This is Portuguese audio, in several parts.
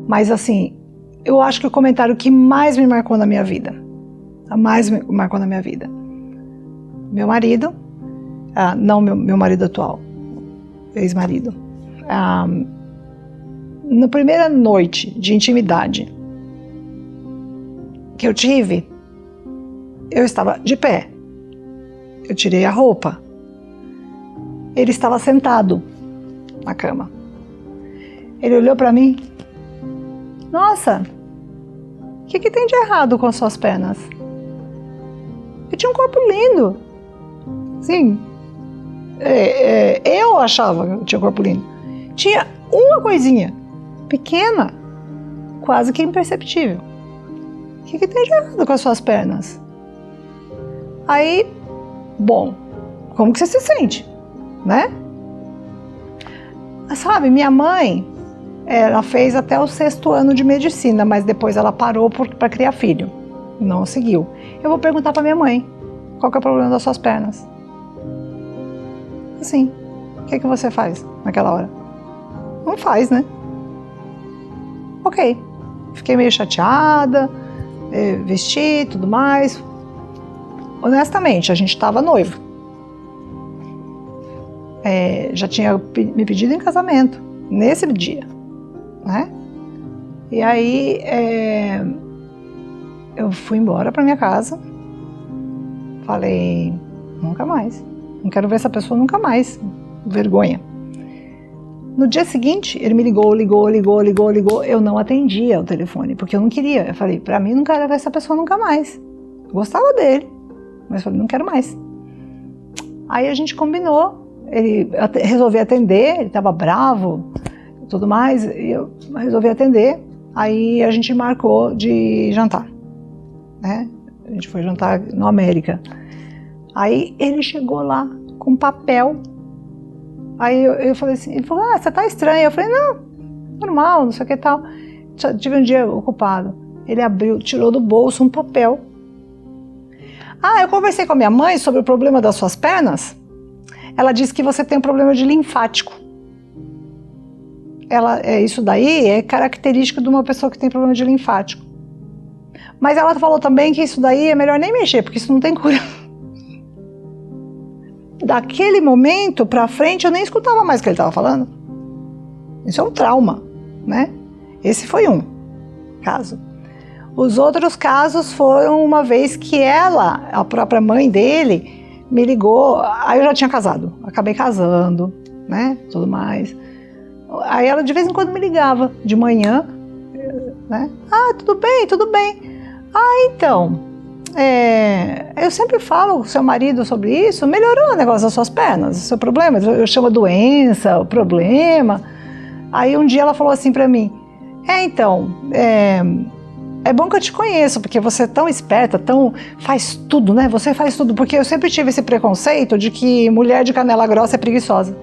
Mas assim, eu acho que o comentário que mais me marcou na minha vida, meu marido, não meu marido atual, ex-marido, na primeira noite de intimidade que eu tive, eu estava de pé, eu tirei a roupa, ele estava sentado na cama, ele olhou para mim, nossa, o que tem de errado com as suas pernas? Eu tinha um corpo lindo, sim, eu achava que eu tinha um corpo lindo, tinha uma coisinha pequena, quase que imperceptível. O que tem de errado com as suas pernas? Aí, bom, como que você se sente, né? Sabe, minha mãe, ela fez até o 6º ano de medicina, mas depois ela parou para criar filho, não seguiu. Eu vou perguntar para minha mãe, qual que é o problema das suas pernas? Assim, o que você faz naquela hora? Não faz, né? Ok, fiquei meio chateada, vesti, tudo mais. Honestamente, a gente estava noivo. Já tinha me pedido em casamento, nesse dia, né? E aí, eu fui embora para minha casa, falei, nunca mais, não quero ver essa pessoa nunca mais, vergonha. No dia seguinte, ele me ligou, eu não atendia o telefone, porque eu não queria. Eu falei, pra mim, não quero ver essa pessoa nunca mais. Eu gostava dele, mas falei, não quero mais. Aí a gente combinou, ele resolvi atender, ele estava bravo, tudo mais, e eu resolvi atender. Aí a gente marcou de jantar, né? A gente foi jantar no América. Aí ele chegou lá com papel. Aí eu falei assim, ele falou, você tá estranha. Eu falei, não, normal, não sei o que tal. Tive um dia ocupado. Ele abriu, tirou do bolso um papel. Eu conversei com a minha mãe sobre o problema das suas pernas. Ela disse que você tem um problema de linfático. Isso daí é característico de uma pessoa que tem problema de linfático. Mas ela falou também que isso daí é melhor nem mexer, porque isso não tem cura. Daquele momento pra frente eu nem escutava mais o que ele estava falando. Isso é um trauma, né? Esse foi um caso. Os outros casos foram uma vez que a própria mãe dele, me ligou. Aí eu já tinha casado, acabei casando, né? Tudo mais. Aí ela de vez em quando me ligava, de manhã, né? Tudo bem, tudo bem. Então, eu sempre falo com o seu marido sobre isso, melhorou o negócio das suas pernas, o seu problema, eu chamo doença, o problema. Aí um dia ela falou assim pra mim, é bom que eu te conheço, porque você é tão esperta, faz tudo, né? Você faz tudo, porque eu sempre tive esse preconceito de que mulher de canela grossa é preguiçosa.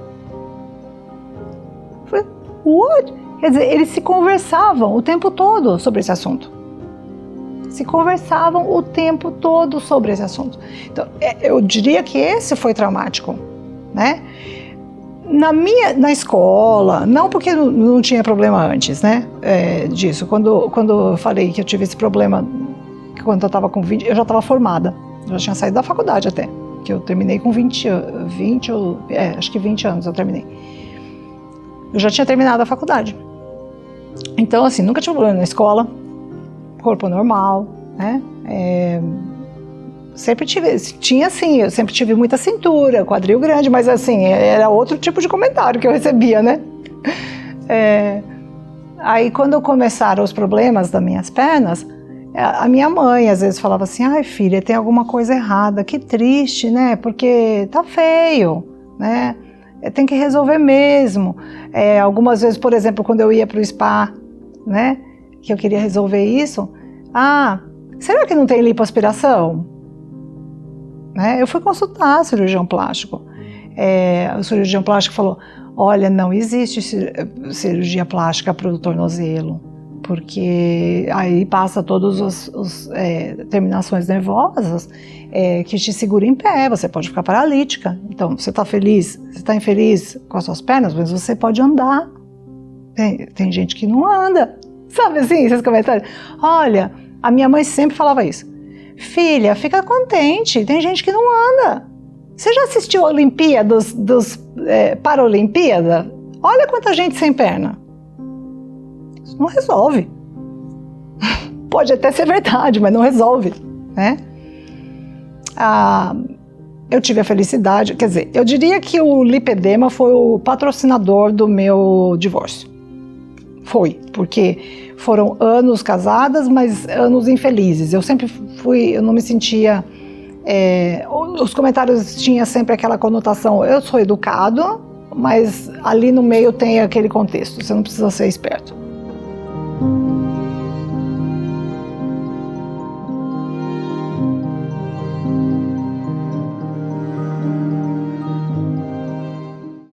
Eu falei, what? Quer dizer, eles se conversavam o tempo todo sobre esse assunto. Então, eu diria que esse foi traumático, né? Na escola, não porque não tinha problema antes, né? Disso. Quando eu falei que eu tive esse problema, quando eu estava com 20, eu já estava formada. Eu já tinha saído da faculdade até, que eu terminei com 20 anos eu terminei. Eu já tinha terminado a faculdade. Então, assim, nunca tive problema na escola. Corpo normal, né? Sempre tinha assim, eu sempre tive muita cintura, quadril grande, mas assim, era outro tipo de comentário que eu recebia, né? Aí quando começaram os problemas das minhas pernas, a minha mãe às vezes falava assim, ai filha, tem alguma coisa errada, que triste, né? Porque tá feio, né? Tem que resolver mesmo. Algumas vezes, por exemplo, quando eu ia pro spa, né? Que eu queria resolver isso. Será que não tem lipoaspiração? Né? Eu fui consultar cirurgião plástico. O cirurgião plástico falou, olha, não existe cirurgia plástica para o tornozelo, porque aí passa todas as terminações nervosas que te seguram em pé, você pode ficar paralítica. Então, você está infeliz com as suas pernas, mas você pode andar. Tem gente que não anda. Sabe assim, esses comentários? Olha, a minha mãe sempre falava isso. Filha, fica contente, tem gente que não anda. Você já assistiu a Olimpíada, Paralimpíada? Olha quanta gente sem perna. Isso não resolve. Pode até ser verdade, mas não resolve, né? Eu tive a felicidade, quer dizer, eu diria que o Lipedema foi o patrocinador do meu divórcio. Foi, porque foram anos casadas, mas anos infelizes. Eu sempre eu não me sentia... os comentários tinham sempre aquela conotação, eu sou educado, mas ali no meio tem aquele contexto, você não precisa ser esperto.